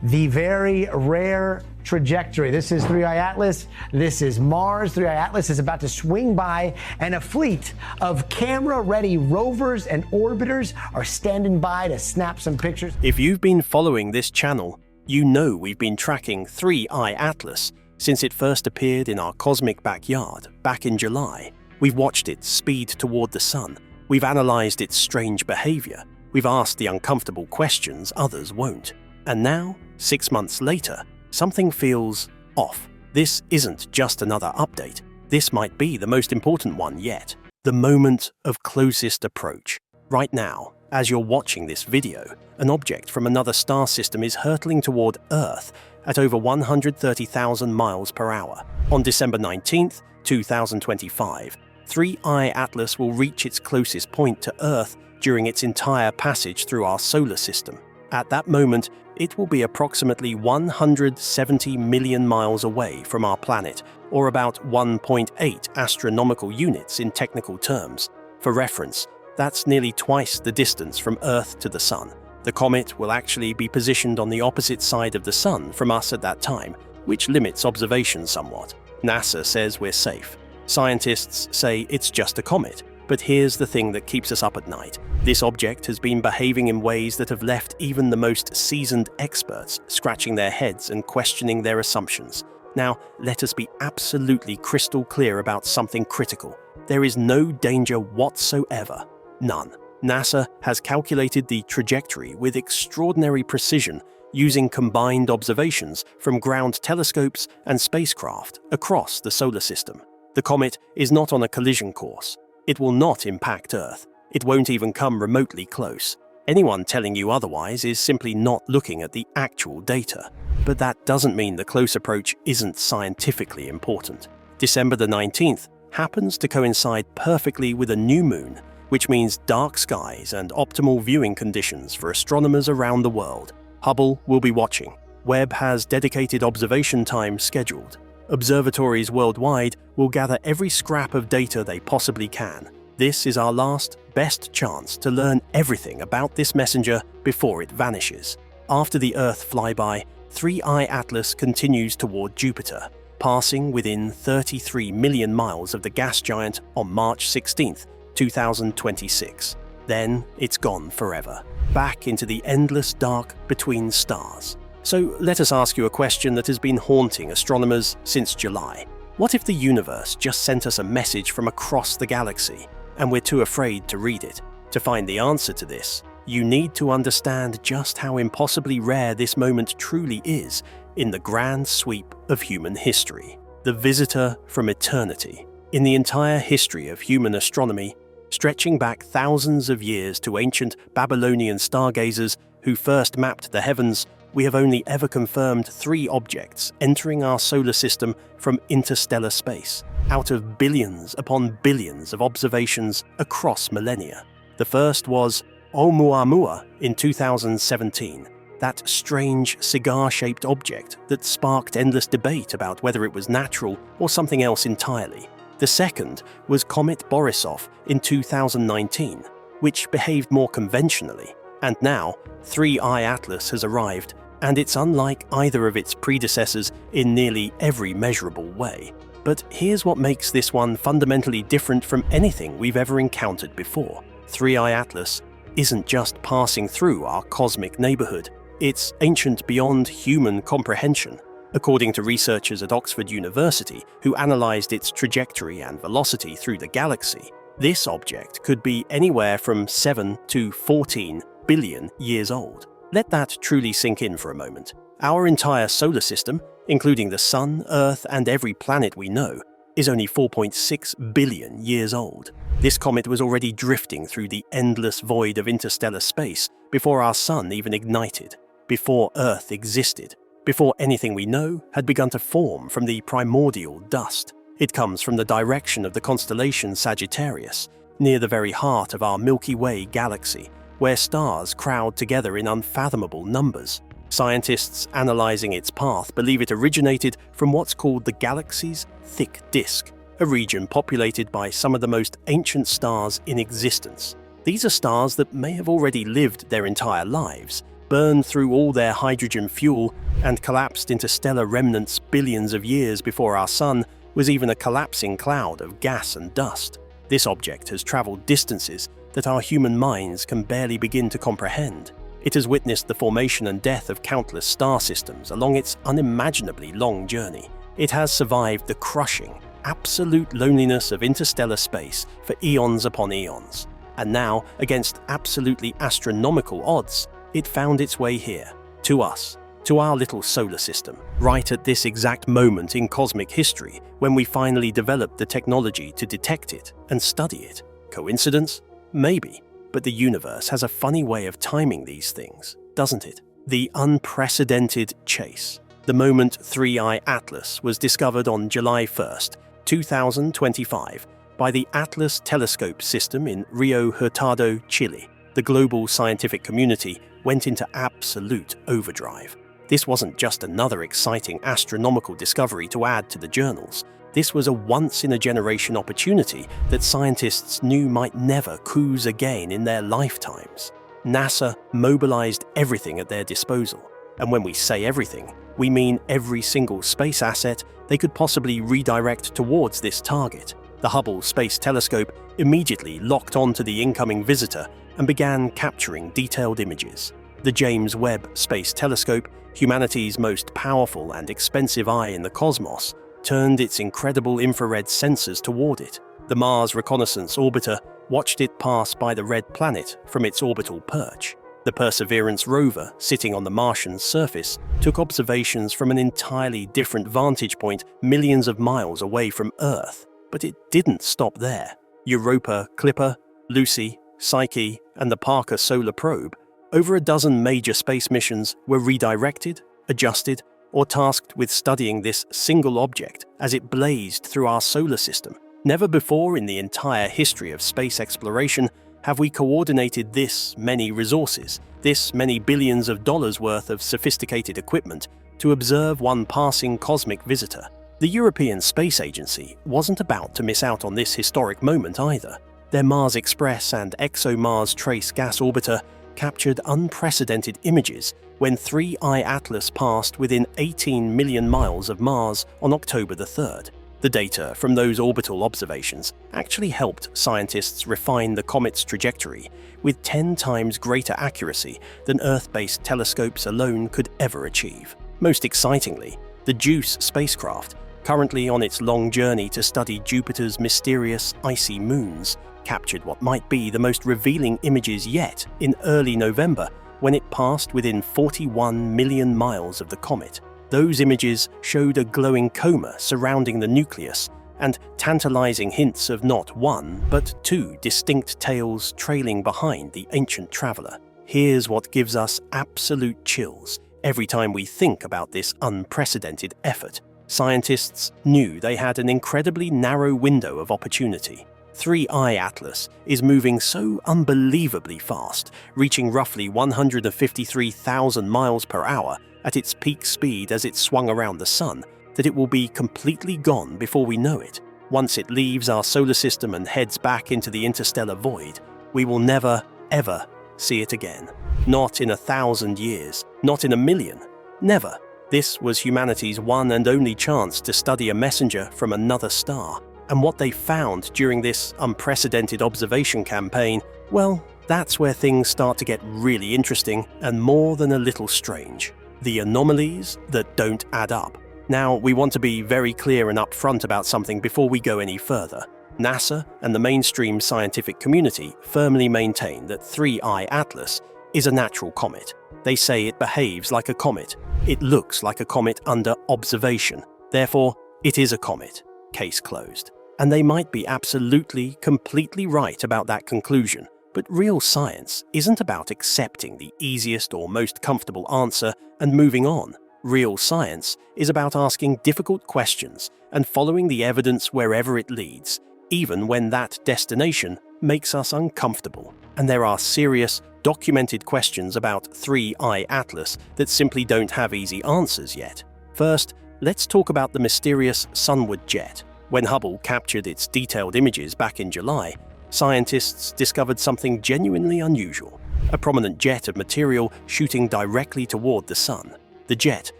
the very rare trajectory. This is 3i Atlas. This is Mars. 3i Atlas is about to swing by, and a fleet of camera-ready rovers and orbiters are standing by to snap some pictures. If you've been following this channel, you know we've been tracking 3i Atlas since it first appeared in our cosmic backyard back in July. We've watched it speed toward the sun. We've analysed its strange behaviour. We've asked the uncomfortable questions others won't. And now, 6 months later, something feels off. This isn't just another update. This might be the most important one yet. The moment of closest approach. Right now, as you're watching this video, an object from another star system is hurtling toward Earth at over 130,000 miles per hour. On December 19th, 2025, 3i Atlas will reach its closest point to Earth during its entire passage through our solar system. At that moment, it will be approximately 170 million miles away from our planet, or about 1.8 astronomical units in technical terms. For reference, that's nearly twice the distance from Earth to the Sun. The comet will actually be positioned on the opposite side of the Sun from us at that time, which limits observation somewhat. NASA says we're safe. Scientists say it's just a comet. But here's the thing that keeps us up at night. This object has been behaving in ways that have left even the most seasoned experts scratching their heads and questioning their assumptions. Now, let us be absolutely crystal clear about something critical. There is no danger whatsoever. None. NASA has calculated the trajectory with extraordinary precision using combined observations from ground telescopes and spacecraft across the solar system. The comet is not on a collision course. It will not impact Earth. It won't even come remotely close. Anyone telling you otherwise is simply not looking at the actual data. But that doesn't mean the close approach isn't scientifically important. December the 19th happens to coincide perfectly with a new moon, which means dark skies and optimal viewing conditions for astronomers around the world. Hubble will be watching. Webb has dedicated observation time scheduled. Observatories worldwide will gather every scrap of data they possibly can. This is our last, best chance to learn everything about this messenger before it vanishes. After the Earth flyby, 3i Atlas continues toward Jupiter, passing within 33 million miles of the gas giant on March 16, 2026. Then it's gone forever, back into the endless dark between stars. So let us ask you a question that has been haunting astronomers since July. What if the universe just sent us a message from across the galaxy, and we're too afraid to read it? To find the answer to this, you need to understand just how impossibly rare this moment truly is in the grand sweep of human history. The visitor from eternity. In the entire history of human astronomy, stretching back thousands of years to ancient Babylonian stargazers who first mapped the heavens, we have only ever confirmed 3 objects entering our solar system from interstellar space, out of billions upon billions of observations across millennia. The first was Oumuamua in 2017, that strange cigar-shaped object that sparked endless debate about whether it was natural or something else entirely. The second was Comet Borisov in 2019, which behaved more conventionally. And now, 3i Atlas has arrived, and it's unlike either of its predecessors in nearly every measurable way. But here's what makes this one fundamentally different from anything we've ever encountered before. 3i Atlas isn't just passing through our cosmic neighborhood, it's ancient beyond human comprehension. According to researchers at Oxford University, who analysed its trajectory and velocity through the galaxy, this object could be anywhere from 7 to 14 billion years old. Let that truly sink in for a moment. Our entire solar system, including the Sun, Earth, and every planet we know, is only 4.6 billion years old. This comet was already drifting through the endless void of interstellar space before our Sun even ignited, before Earth existed, before anything we know had begun to form from the primordial dust. It comes from the direction of the constellation Sagittarius, near the very heart of our Milky Way galaxy, where stars crowd together in unfathomable numbers. Scientists analysing its path believe it originated from what's called the galaxy's thick disk, a region populated by some of the most ancient stars in existence. These are stars that may have already lived their entire lives, but burned through all their hydrogen fuel and collapsed into stellar remnants billions of years before our Sun was even a collapsing cloud of gas and dust. This object has traveled distances that our human minds can barely begin to comprehend. It has witnessed the formation and death of countless star systems along its unimaginably long journey. It has survived the crushing, absolute loneliness of interstellar space for eons upon eons. And now, against absolutely astronomical odds, it found its way here, to us, to our little solar system, right at this exact moment in cosmic history when we finally developed the technology to detect it and study it. Coincidence? Maybe. But the universe has a funny way of timing these things, doesn't it? The unprecedented chase. The moment 3I Atlas was discovered on July 1st, 2025, by the Atlas Telescope System in Rio Hurtado, Chile. The global scientific community went into absolute overdrive. This wasn't just another exciting astronomical discovery to add to the journals. This was a once-in-a-generation opportunity that scientists knew might never cruise again in their lifetimes. NASA mobilized everything at their disposal. And when we say everything, we mean every single space asset they could possibly redirect towards this target. The Hubble Space Telescope immediately locked onto the incoming visitor and began capturing detailed images. The James Webb Space Telescope, humanity's most powerful and expensive eye in the cosmos, turned its incredible infrared sensors toward it. The Mars Reconnaissance Orbiter watched it pass by the red planet from its orbital perch. The Perseverance rover, sitting on the Martian surface, took observations from an entirely different vantage point millions of miles away from Earth. But it didn't stop there. Europa Clipper, Lucy, Psyche, and the Parker Solar Probe, over a dozen major space missions were redirected, adjusted, or tasked with studying this single object as it blazed through our solar system. Never before in the entire history of space exploration have we coordinated this many resources, this many billions of dollars worth of sophisticated equipment to observe one passing cosmic visitor. The European Space Agency wasn't about to miss out on this historic moment either. Their Mars Express and ExoMars Trace gas orbiter captured unprecedented images when 3I Atlas passed within 18 million miles of Mars on October the 3rd. The data from those orbital observations actually helped scientists refine the comet's trajectory with 10 times greater accuracy than Earth-based telescopes alone could ever achieve. Most excitingly, the JUICE spacecraft, currently on its long journey to study Jupiter's mysterious icy moons, captured what might be the most revealing images yet in early November when it passed within 41 million miles of the comet. Those images showed a glowing coma surrounding the nucleus and tantalizing hints of not one, but two distinct tails trailing behind the ancient traveler. Here's what gives us absolute chills every time we think about this unprecedented effort. Scientists knew they had an incredibly narrow window of opportunity. 3I Atlas is moving so unbelievably fast, reaching roughly 153,000 miles per hour at its peak speed as it swung around the Sun, that it will be completely gone before we know it. Once it leaves our solar system and heads back into the interstellar void, we will never, ever see it again. Not in 1,000 years, not in 1,000,000, never. This was humanity's one and only chance to study a messenger from another star. And what they found during this unprecedented observation campaign, well, that's where things start to get really interesting and more than a little strange. The anomalies that don't add up. Now, we want to be very clear and upfront about something before we go any further. NASA and the mainstream scientific community firmly maintain that 3I Atlas is a natural comet. They say it behaves like a comet. It looks like a comet under observation. Therefore, it is a comet. Case closed. And they might be absolutely, completely right about that conclusion. But real science isn't about accepting the easiest or most comfortable answer and moving on. Real science is about asking difficult questions and following the evidence wherever it leads, even when that destination makes us uncomfortable. And there are serious, documented questions about 3I Atlas that simply don't have easy answers yet. First, let's talk about the mysterious sunward jet. When Hubble captured its detailed images back in July, scientists discovered something genuinely unusual. a prominent jet of material shooting directly toward the sun. The jet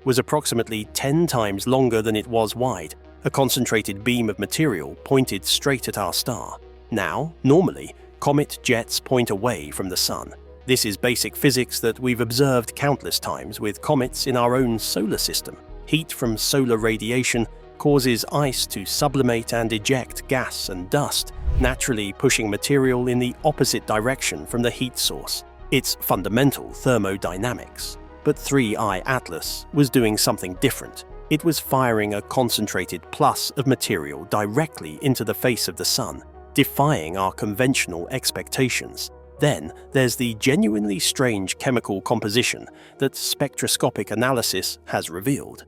was approximately 10 times longer than it was wide, a concentrated beam of material pointed straight at our star. Now, normally, comet jets point away from the sun. This is basic physics that we've observed countless times with comets in our own solar system. Heat from solar radiation causes ice to sublimate and eject gas and dust, naturally pushing material in the opposite direction from the heat source. It's fundamental thermodynamics. But 3I Atlas was doing something different. It was firing a concentrated plus of material directly into the face of the sun, defying our conventional expectations. Then there's the genuinely strange chemical composition that spectroscopic analysis has revealed.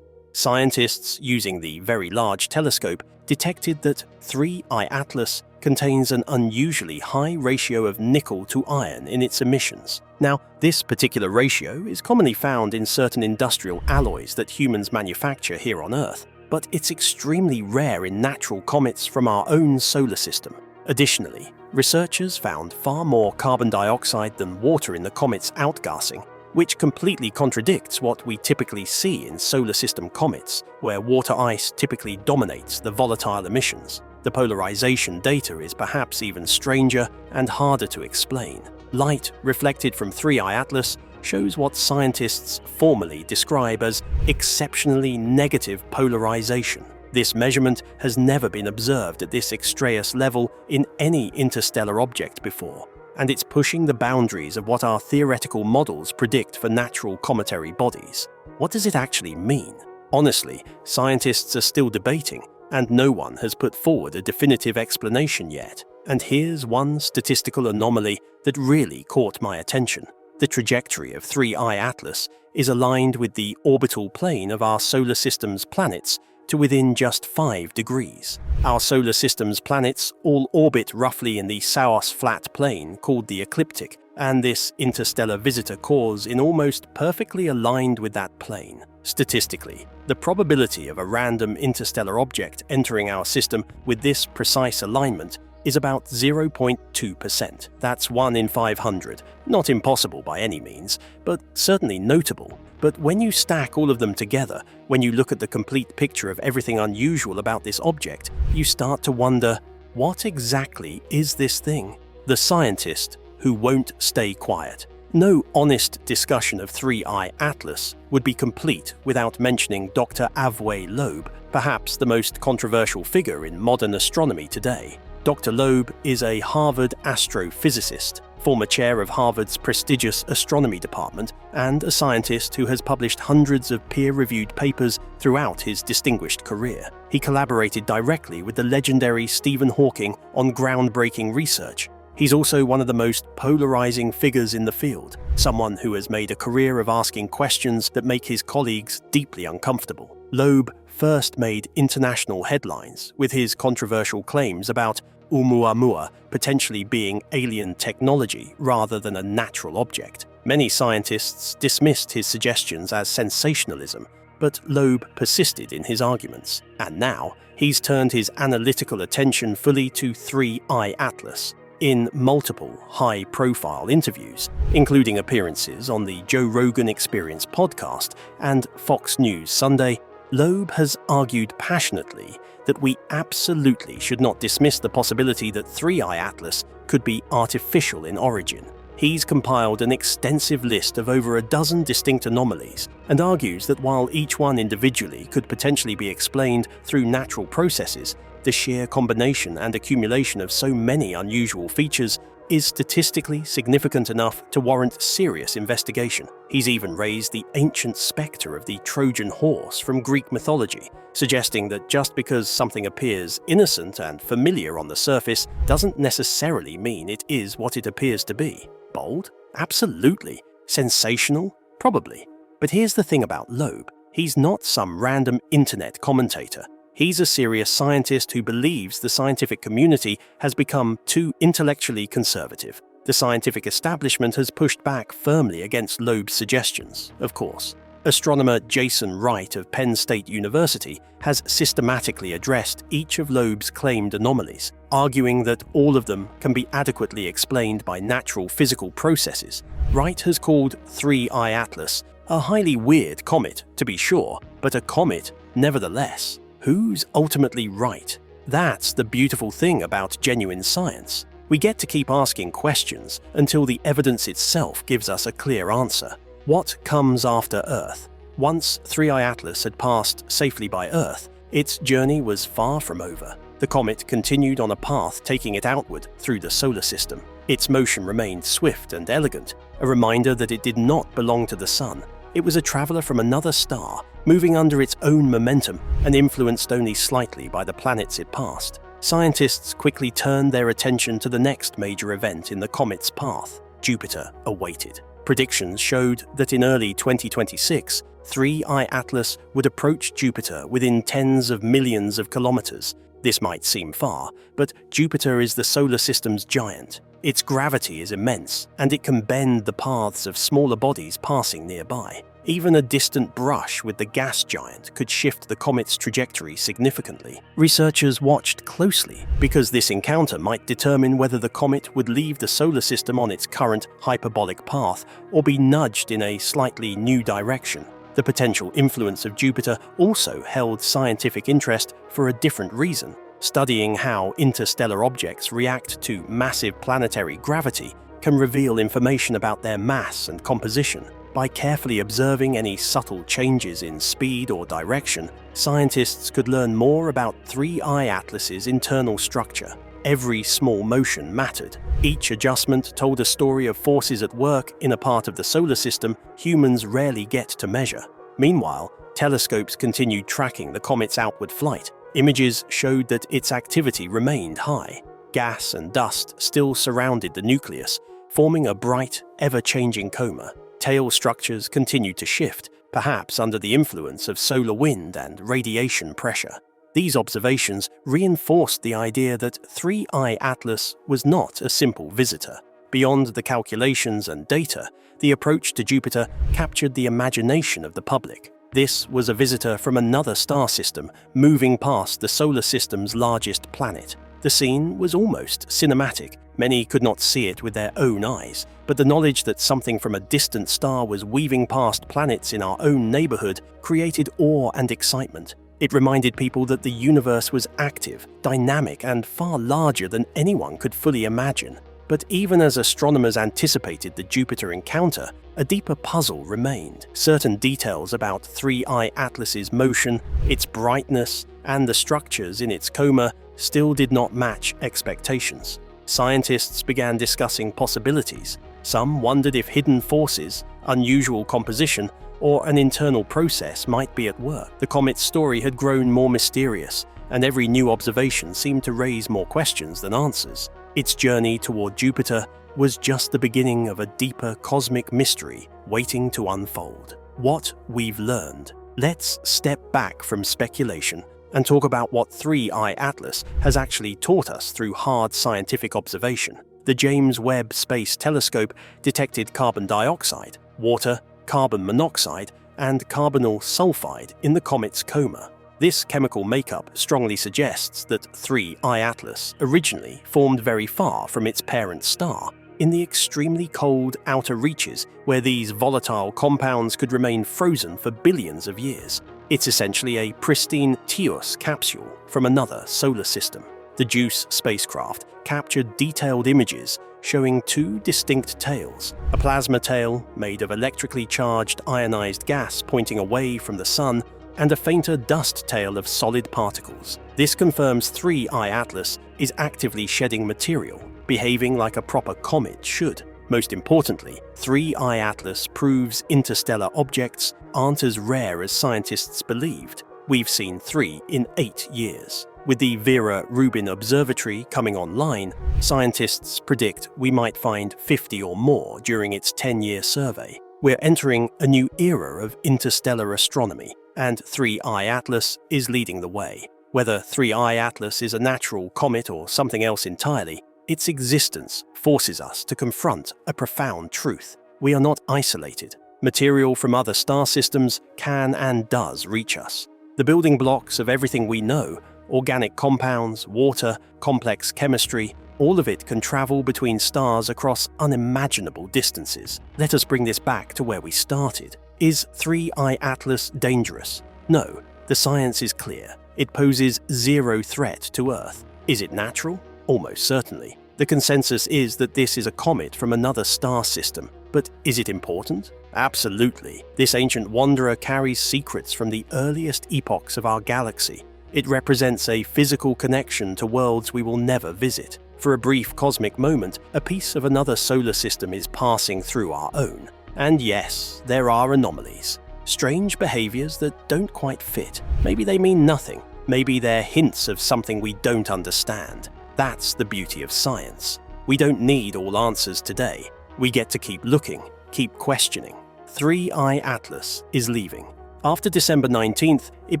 Scientists using the Very Large Telescope detected that 3I Atlas contains an unusually high ratio of nickel to iron in its emissions. Now, this particular ratio is commonly found in certain industrial alloys that humans manufacture here on Earth, but it's extremely rare in natural comets from our own solar system. Additionally, researchers found far more carbon dioxide than water in the comet's outgassing, which completely contradicts what we typically see in solar system comets, where water ice typically dominates the volatile emissions. The polarization data is perhaps even stranger and harder to explain. Light reflected from 3I Atlas shows what scientists formally describe as exceptionally negative polarization. This measurement has never been observed at this extraeus level in any interstellar object before, and it's pushing the boundaries of what our theoretical models predict for natural cometary bodies. What does it actually mean? Honestly, scientists are still debating, and no one has put forward a definitive explanation yet. And here's one statistical anomaly that really caught my attention. The trajectory of 3I Atlas is aligned with the orbital plane of our solar system's planets to within just 5 degrees. Our solar system's planets all orbit roughly in the Saos flat plane called the ecliptic, and this interstellar visitor cores in almost perfectly aligned with that plane. Statistically, the probability of a random interstellar object entering our system with this precise alignment is about 0.2%. That's 1 in 500. Not impossible by any means, but certainly notable. But when you stack all of them together, when you look at the complete picture of everything unusual about this object, you start to wonder, what exactly is this thing? The scientist who won't stay quiet. No honest discussion of 3I Atlas would be complete without mentioning Dr. Avway Loeb, perhaps the most controversial figure in modern astronomy today. Dr. Loeb is a Harvard astrophysicist, former chair of Harvard's prestigious astronomy department, and a scientist who has published hundreds of peer-reviewed papers throughout his distinguished career. He collaborated directly with the legendary Stephen Hawking on groundbreaking research. He's also one of the most polarizing figures in the field, someone who has made a career of asking questions that make his colleagues deeply uncomfortable. Loeb first made international headlines with his controversial claims about Oumuamua potentially being alien technology rather than a natural object. Many scientists dismissed his suggestions as sensationalism, but Loeb persisted in his arguments, and now he's turned his analytical attention fully to 3I Atlas. In multiple high-profile interviews, including appearances on the Joe Rogan Experience podcast and Fox News Sunday, Loeb has argued passionately that we absolutely should not dismiss the possibility that 3I Atlas could be artificial in origin. He's compiled an extensive list of over a dozen distinct anomalies and argues that while each one individually could potentially be explained through natural processes, the sheer combination and accumulation of so many unusual features is statistically significant enough to warrant serious investigation. He's even raised the ancient spectre of the Trojan horse from Greek mythology, suggesting that just because something appears innocent and familiar on the surface doesn't necessarily mean it is what it appears to be. Bold? Absolutely. Sensational? Probably. But here's the thing about Loeb. He's not some random internet commentator. He's a serious scientist who believes the scientific community has become too intellectually conservative. The scientific establishment has pushed back firmly against Loeb's suggestions, of course. Astronomer Jason Wright of Penn State University has systematically addressed each of Loeb's claimed anomalies, arguing that all of them can be adequately explained by natural physical processes. Wright has called 3I Atlas a highly weird comet, to be sure, but a comet nevertheless. Who's ultimately right? That's the beautiful thing about genuine science. We get to keep asking questions until the evidence itself gives us a clear answer. What comes after Earth? Once 3I Atlas had passed safely by Earth, its journey was far from over. The comet continued on a path taking it outward through the solar system. Its motion remained swift and elegant, a reminder that it did not belong to the Sun. It was a traveler from another star, moving under its own momentum and influenced only slightly by the planets it passed. Scientists quickly turned their attention to the next major event in the comet's path. Jupiter awaited. Predictions showed that in early 2026, 3I Atlas would approach Jupiter within tens of millions of kilometers. This might seem far, but Jupiter is the solar system's giant. Its gravity is immense, and it can bend the paths of smaller bodies passing nearby. Even a distant brush with the gas giant could shift the comet's trajectory significantly. Researchers watched closely because this encounter might determine whether the comet would leave the solar system on its current hyperbolic path or be nudged in a slightly new direction. The potential influence of Jupiter also held scientific interest for a different reason. Studying how interstellar objects react to massive planetary gravity can reveal information about their mass and composition. By carefully observing any subtle changes in speed or direction, scientists could learn more about 3I Atlas's internal structure. Every small motion mattered. Each adjustment told a story of forces at work in a part of the solar system humans rarely get to measure. Meanwhile, telescopes continued tracking the comet's outward flight. Images showed that its activity remained high. Gas and dust still surrounded the nucleus, forming a bright, ever-changing coma. Tail structures continued to shift, perhaps under the influence of solar wind and radiation pressure. These observations reinforced the idea that 3I Atlas was not a simple visitor. Beyond the calculations and data, the approach to Jupiter captured the imagination of the public. This was a visitor from another star system, moving past the solar system's largest planet. The scene was almost cinematic. Many could not see it with their own eyes, but the knowledge that something from a distant star was weaving past planets in our own neighborhood created awe and excitement. It reminded people that the universe was active, dynamic, and far larger than anyone could fully imagine. But even as astronomers anticipated the Jupiter encounter, a deeper puzzle remained. Certain details about 3I Atlas's motion, its brightness, and the structures in its coma still did not match expectations. Scientists began discussing possibilities. Some wondered if hidden forces, unusual composition, or an internal process might be at work. The comet's story had grown more mysterious, and every new observation seemed to raise more questions than answers. Its journey toward Jupiter was just the beginning of a deeper cosmic mystery waiting to unfold. What we've learned. Let's step back from speculation and talk about what 3I Atlas has actually taught us through hard scientific observation. The James Webb Space Telescope detected carbon dioxide, water, carbon monoxide, and carbonyl sulfide in the comet's coma. This chemical makeup strongly suggests that 3I Atlas originally formed very far from its parent star, in the extremely cold outer reaches where these volatile compounds could remain frozen for billions of years. It's essentially a pristine TEOS capsule from another solar system. The JUICE spacecraft captured detailed images showing two distinct tails, a plasma tail made of electrically charged ionized gas pointing away from the sun, and a fainter dust tail of solid particles. This confirms 3I Atlas is actively shedding material, behaving like a proper comet should. Most importantly, 3I Atlas proves interstellar objects aren't as rare as scientists believed. We've seen 3 in 8 years. With the Vera Rubin Observatory coming online, scientists predict we might find 50 or more during its 10-year survey. We're entering a new era of interstellar astronomy, and 3I Atlas is leading the way. Whether 3I Atlas is a natural comet or something else entirely, its existence forces us to confront a profound truth. We are not isolated. Material from other star systems can and does reach us. The building blocks of everything we know, organic compounds, water, complex chemistry, all of it can travel between stars across unimaginable distances. Let us bring this back to where we started. Is 3I Atlas dangerous? No, the science is clear. It poses zero threat to Earth. Is it natural? Almost certainly. The consensus is that this is a comet from another star system. But is it important? Absolutely. This ancient wanderer carries secrets from the earliest epochs of our galaxy. It represents a physical connection to worlds we will never visit. For a brief cosmic moment, a piece of another solar system is passing through our own. And yes, there are anomalies. Strange behaviors that don't quite fit. Maybe they mean nothing. Maybe they're hints of something we don't understand. That's the beauty of science. We don't need all answers today. We get to keep looking, keep questioning. 3I Atlas is leaving. After December 19th, it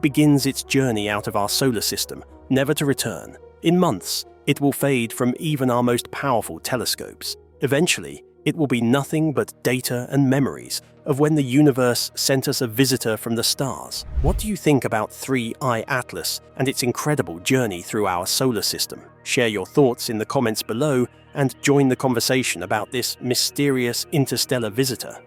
begins its journey out of our solar system, never to return. In months, it will fade from even our most powerful telescopes. Eventually, it will be nothing but data and memories of when the universe sent us a visitor from the stars. What do you think about 3I Atlas and its incredible journey through our solar system? Share your thoughts in the comments below and join the conversation about this mysterious interstellar visitor.